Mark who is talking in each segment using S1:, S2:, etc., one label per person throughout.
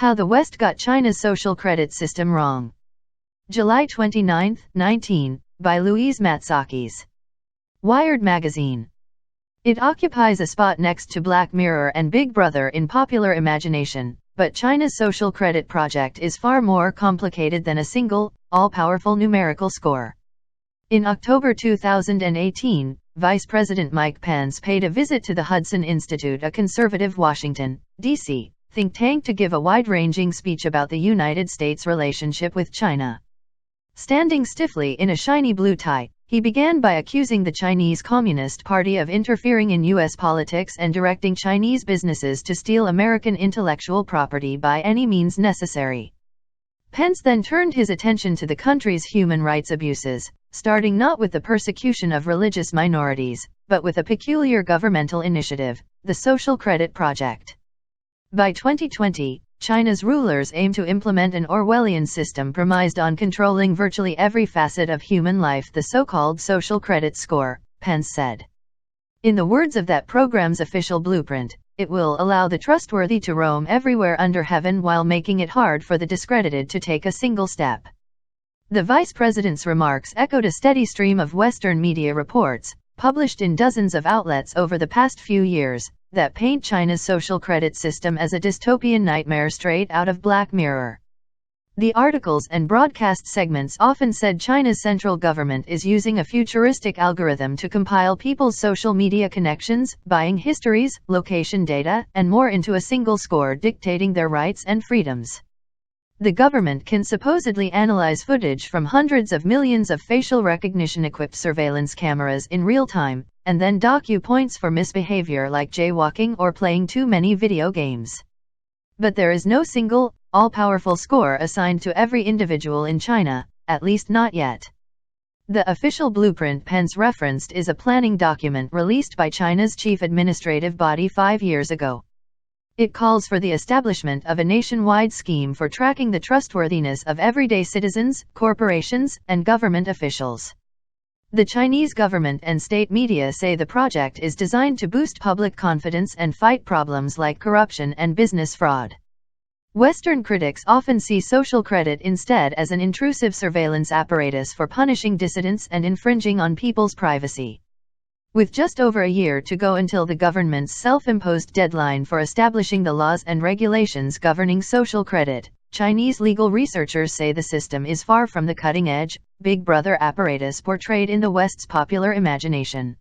S1: How the West Got China's Social Credit System Wrong. July 29, 19, by Louise Matsakis. Wired magazine. It occupies a spot next to Black Mirror and Big Brother in popular imagination, but China's social credit project is far more complicated than a single, all-powerful numerical score. In October 2018, Vice President Mike Pence paid a visit to the Hudson Institute, a conservative Washington, D.C. think tank, to give a wide-ranging speech about the United States' relationship with China. Standing stiffly in a shiny blue tie, he began by accusing the Chinese Communist Party of interfering in U.S. politics and directing Chinese businesses to steal American intellectual property by any means necessary. Pence then turned his attention to the country's human rights abuses, starting not with the persecution of religious minorities, but with a peculiar governmental initiative, the Social Credit Project. By 2020, China's rulers aim to implement an Orwellian system premised on controlling virtually every facet of human life, the so-called social credit score, Pence said. In the words of that program's official blueprint, it will allow the trustworthy to roam everywhere under heaven while making it hard for the discredited to take a single step. The vice president's remarks echoed a steady stream of Western media reports, published in dozens of outlets over the past few years, that paint China's social credit system as a dystopian nightmare straight out of Black Mirror. The articles and broadcast segments often said China's central government is using a futuristic algorithm to compile people's social media connections, buying histories, location data, and more into a single score dictating their rights and freedoms. The government can supposedly analyze footage from hundreds of millions of facial recognition-equipped surveillance cameras in real time, and then dock you points for misbehavior like jaywalking or playing too many video games. But there is no single, all-powerful score assigned to every individual in China, at least not yet. The official blueprint Pence referenced is a planning document released by China's chief administrative body 5 years ago. It calls for the establishment of a nationwide scheme for tracking the trustworthiness of everyday citizens, corporations, and government officials. The Chinese government and state media say the project is designed to boost public confidence and fight problems like corruption and business fraud. Western critics often see social credit instead as an intrusive surveillance apparatus for punishing dissidents and infringing on people's privacy. With just over a year to go until the government's self-imposed deadline for establishing the laws and regulations governing social credit, Chinese legal researchers say the system is far from the cutting-edge, Big Brother apparatus portrayed in the West's popular imagination.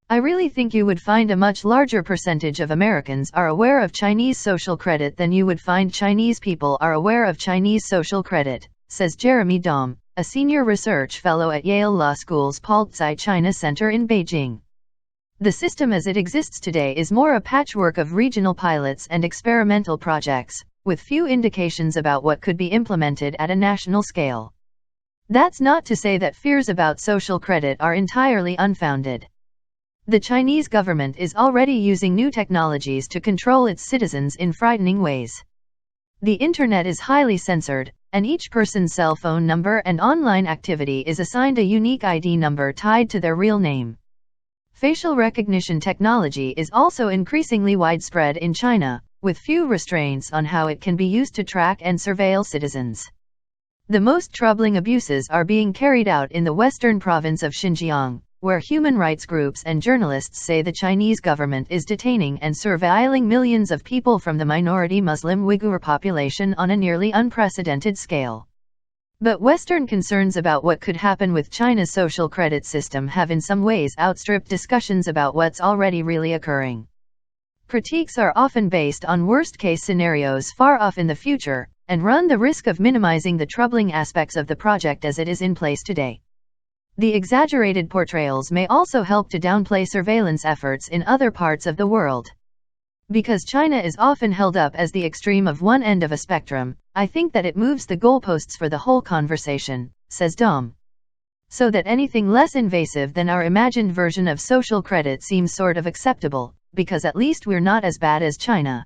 S1: I really think you would find a much larger percentage of Americans are aware of Chinese social credit than you would find Chinese people are aware of Chinese social credit, says Jeremy Dom, a senior research fellow at Yale Law School's Paul Tsai China Center in Beijing. The system as it exists today is more a patchwork of regional pilots and experimental projects, with few indications about what could be implemented at a national scale. That's not to say that fears about social credit are entirely unfounded. The Chinese government is already using new technologies to control its citizens in frightening ways. The internet is highly censored, and each person's cell phone number and online activity is assigned a unique ID number tied to their real name. Facial recognition technology is also increasingly widespread in China, with few restraints on how it can be used to track and surveil citizens. The most troubling abuses are being carried out in the western province of Xinjiang, where human rights groups and journalists say the Chinese government is detaining and surveilling millions of people from the minority Muslim Uyghur population on a nearly unprecedented scale. But Western concerns about what could happen with China's social credit system have in some ways outstripped discussions about what's already really occurring. Critiques are often based on worst-case scenarios far off in the future, and run the risk of minimizing the troubling aspects of the project as it is in place today. The exaggerated portrayals may also help to downplay surveillance efforts in other parts of the world. Because China is often held up as the extreme of one end of a spectrum, I think that it moves the goalposts for the whole conversation, says Dom. So that anything less invasive than our imagined version of social credit seems sort of acceptable, because at least we're not as bad as China.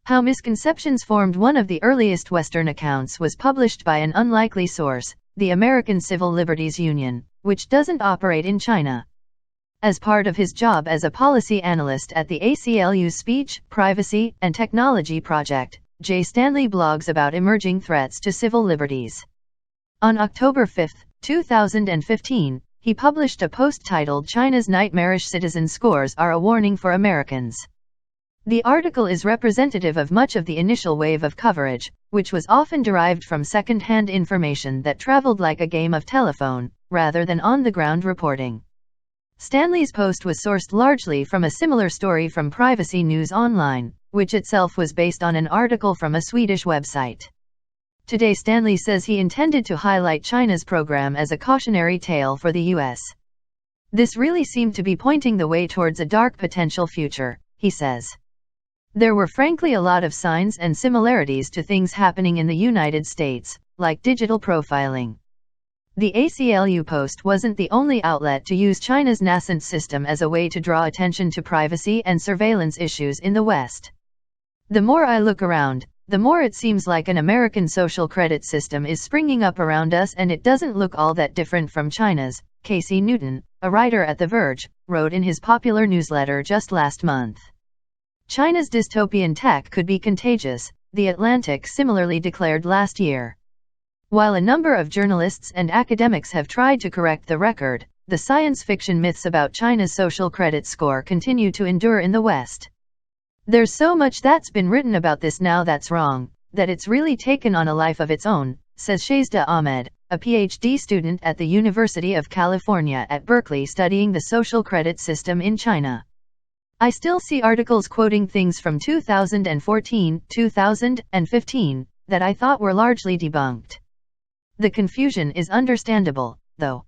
S1: How Misconceptions Formed. One of the earliest Western accounts was published by an unlikely source, the American Civil Liberties Union, which doesn't operate in China. As part of his job as a policy analyst at the ACLU's Speech, Privacy, and Technology Project, J. Stanley blogs about emerging threats to civil liberties. On October 5, 2015, he published a post titled "China's Nightmarish Citizen Scores Are a Warning for Americans." The article is representative of much of the initial wave of coverage, which was often derived from second-hand information that traveled like a game of telephone, rather than on-the-ground reporting. Stanley's post was sourced largely from a similar story from Privacy News Online, which itself was based on an article from a Swedish website. Today Stanley says he intended to highlight China's program as a cautionary tale for the US. This really seemed to be pointing the way towards a dark potential future, he says. There were frankly a lot of signs and similarities to things happening in the United States, like digital profiling. The ACLU post wasn't the only outlet to use China's nascent system as a way to draw attention to privacy and surveillance issues in the West. The more I look around, the more it seems like an American social credit system is springing up around us, and it doesn't look all that different from China's, Casey Newton, a writer at The Verge, wrote in his popular newsletter just last month. China's dystopian tech could be contagious, The Atlantic similarly declared last year. While a number of journalists and academics have tried to correct the record, the science fiction myths about China's social credit score continue to endure in the West. There's so much that's been written about this now that's wrong, that it's really taken on a life of its own, says Shazda Ahmed, a PhD student at the University of California at Berkeley studying the social credit system in China. I still see articles quoting things from 2014, 2015, that I thought were largely debunked. The confusion is understandable, though.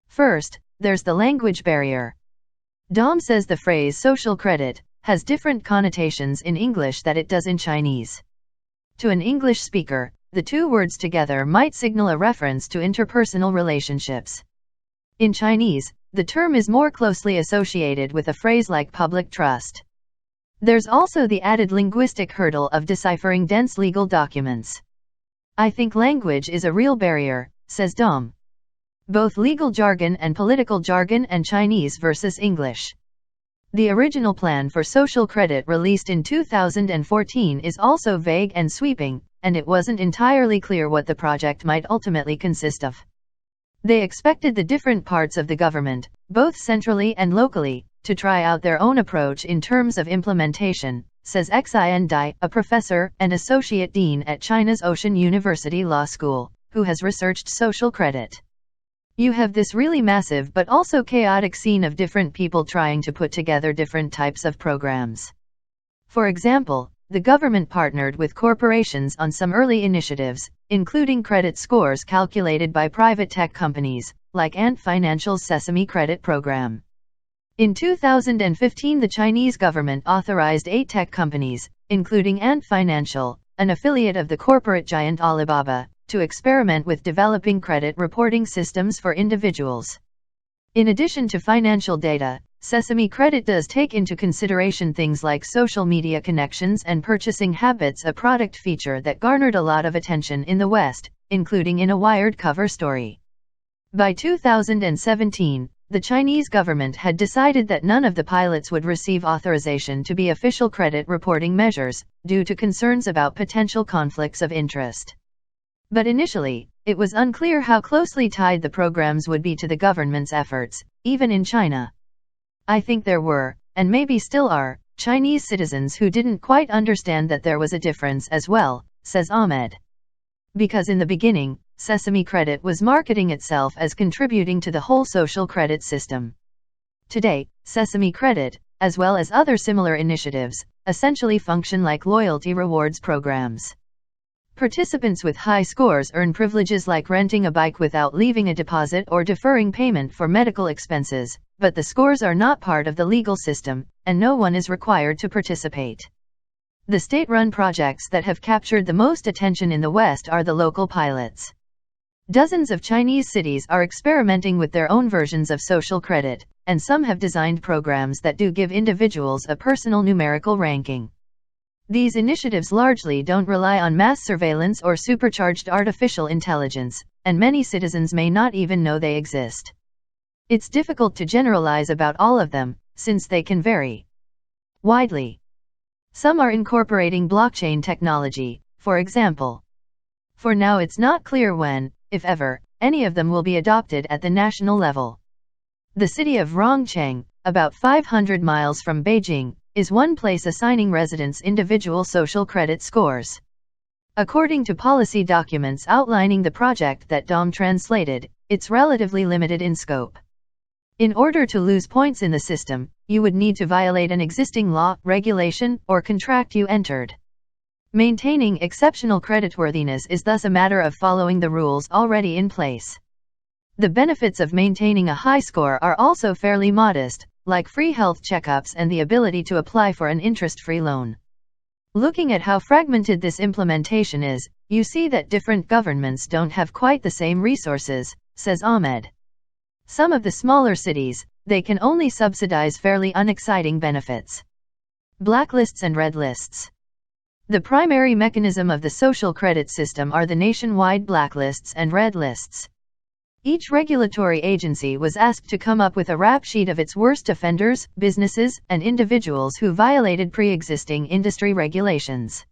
S1: First, there's the language barrier. Dom says the phrase social credit has different connotations in English that it does in Chinese. To an English speaker, the two words together might signal a reference to interpersonal relationships. In Chinese, the term is more closely associated with a phrase like public trust. There's also the added linguistic hurdle of deciphering dense legal documents. I think language is a real barrier, says Dom. Both legal jargon and political jargon and Chinese versus English. The original plan for social credit released in 2014 is also vague and sweeping, and it wasn't entirely clear what the project might ultimately consist of. They expected the different parts of the government, both centrally and locally, to try out their own approach in terms of implementation, says Xin Dai, a professor and associate dean at China's Ocean University Law School, who has researched social credit. You have this really massive but also chaotic scene of different people trying to put together different types of programs. For example, the government partnered with corporations on some early initiatives, including credit scores calculated by private tech companies, like Ant Financial's Sesame Credit program. In 2015, the Chinese government authorized 8 tech companies, including Ant Financial, an affiliate of the corporate giant Alibaba, to experiment with developing credit reporting systems for individuals. In addition to financial data, Sesame Credit does take into consideration things like social media connections and purchasing habits, a product feature that garnered a lot of attention in the West, including in a Wired cover story. By 2017, the Chinese government had decided that none of the pilots would receive authorization to be official credit reporting measures, due to concerns about potential conflicts of interest. But initially, it was unclear how closely tied the programs would be to the government's efforts, even in China. I think there were, and maybe still are, Chinese citizens who didn't quite understand that there was a difference as well, says Ahmed. Because in the beginning, Sesame Credit was marketing itself as contributing to the whole social credit system. Today, Sesame Credit, as well as other similar initiatives, essentially function like loyalty rewards programs. Participants with high scores earn privileges like renting a bike without leaving a deposit or deferring payment for medical expenses, but the scores are not part of the legal system, and no one is required to participate. The state-run projects that have captured the most attention in the West are the local pilots. Dozens of Chinese cities are experimenting with their own versions of social credit, and some have designed programs that do give individuals a personal numerical ranking. These initiatives largely don't rely on mass surveillance or supercharged artificial intelligence, and many citizens may not even know they exist. It's difficult to generalize about all of them, since they can vary widely. Some are incorporating blockchain technology, for example. For now it's not clear when, if ever, any of them will be adopted at the national level. The city of Rongcheng, about 500 miles from Beijing, is one place assigning residents individual social credit scores. According to policy documents outlining the project that Dom translated, it's relatively limited in scope. In order to lose points in the system, you would need to violate an existing law, regulation, or contract you entered. Maintaining exceptional creditworthiness is thus a matter of following the rules already in place. The benefits of maintaining a high score are also fairly modest, like free health checkups and the ability to apply for an interest-free loan. Looking at how fragmented this implementation is, you see that different governments don't have quite the same resources, says Ahmed. Some of the smaller cities, they can only subsidize fairly unexciting benefits. Blacklists and red lists. The primary mechanism of the social credit system are the nationwide blacklists and red lists. Each regulatory agency was asked to come up with a rap sheet of its worst offenders, businesses, and individuals who violated pre-existing industry regulations.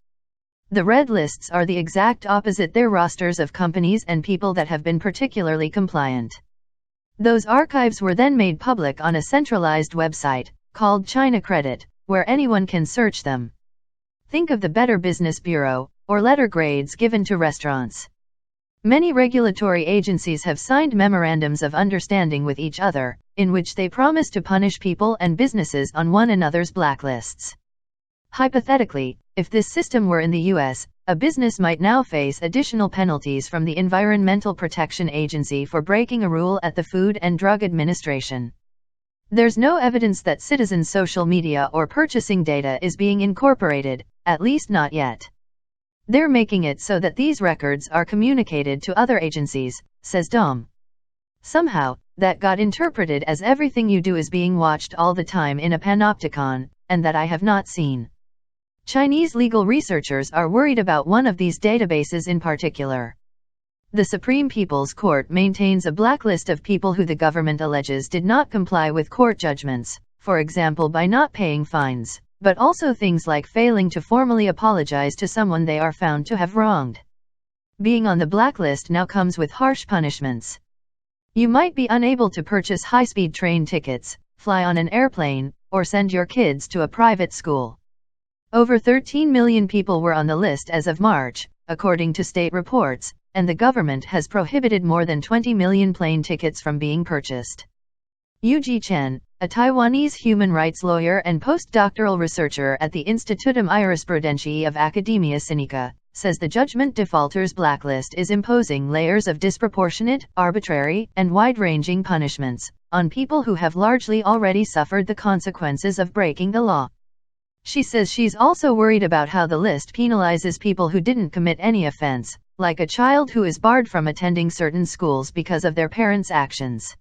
S1: The red lists are the exact opposite. They're rosters of companies and people that have been particularly compliant. Those archives were then made public on a centralized website, called China Credit, where anyone can search them. Think of the Better Business Bureau, or letter grades given to restaurants. Many regulatory agencies have signed memorandums of understanding with each other, in which they promise to punish people and businesses on one another's blacklists. Hypothetically, if this system were in the US, a business might now face additional penalties from the Environmental Protection Agency for breaking a rule at the Food and Drug Administration. There's no evidence that citizens' social media or purchasing data is being incorporated, at least not yet. They're making it so that these records are communicated to other agencies, says Dom. Somehow, that got interpreted as everything you do is being watched all the time in a panopticon, and that I have not seen. Chinese legal researchers are worried about one of these databases in particular. The Supreme People's Court maintains a blacklist of people who the government alleges did not comply with court judgments, for example by not paying fines, but also things like failing to formally apologize to someone they are found to have wronged. Being on the blacklist now comes with harsh punishments. You might be unable to purchase high-speed train tickets, fly on an airplane, or send your kids to a private school. Over 13 million people were on the list as of March, according to state reports, and the government has prohibited more than 20 million plane tickets from being purchased. Yu Chen, a Taiwanese human rights lawyer and postdoctoral researcher at the Institutum Jurisprudentii of Academia Sinica, says the judgment defaulters blacklist is imposing layers of disproportionate, arbitrary, and wide-ranging punishments on people who have largely already suffered the consequences of breaking the law. She says she's also worried about how the list penalizes people who didn't commit any offense, like a child who is barred from attending certain schools because of their parents' actions.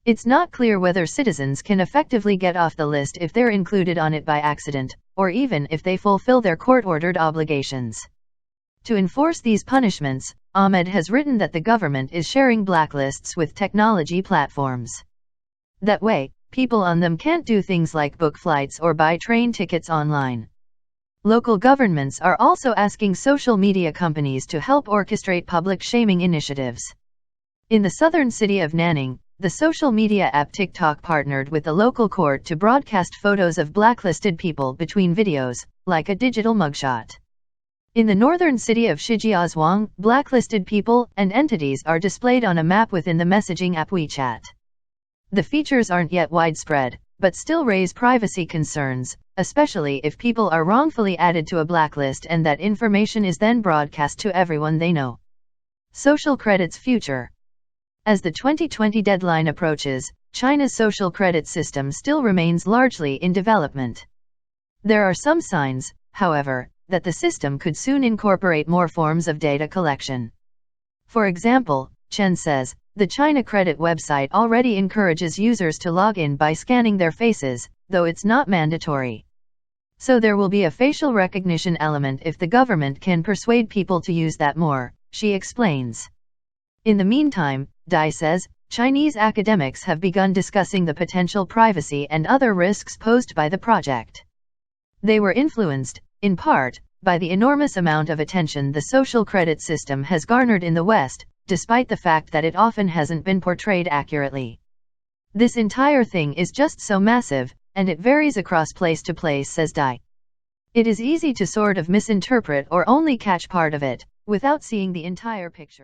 S1: It's not clear whether citizens can effectively get off the list if they're included on it by accident, or even if they fulfill their court-ordered obligations. To enforce these punishments, Ahmed has written that the government is sharing blacklists with technology platforms. That way, people on them can't do things like book flights or buy train tickets online. Local governments are also asking social media companies to help orchestrate public shaming initiatives. In the southern city of Nanning, the social media app TikTok partnered with the local court to broadcast photos of blacklisted people between videos, like a digital mugshot. In the northern city of Shijiazhuang, blacklisted people and entities are displayed on a map within the messaging app WeChat. The features aren't yet widespread, but still raise privacy concerns, especially if people are wrongfully added to a blacklist and that information is then broadcast to everyone they know. Social credit's future. As the 2020 deadline approaches, China's social credit system still remains largely in development. There are some signs, however, that the system could soon incorporate more forms of data collection. For example, Chen says, the China Credit website already encourages users to log in by scanning their faces, though it's not mandatory. So there will be a facial recognition element if the government can persuade people to use that more, she explains. In the meantime, Dai says, Chinese academics have begun discussing the potential privacy and other risks posed by the project. They were influenced, in part, by the enormous amount of attention the social credit system has garnered in the West, despite the fact that it often hasn't been portrayed accurately. This entire thing is just so massive, and it varies across place to place, says Dye. It is easy to sort of misinterpret or only catch part of it, without seeing the entire picture.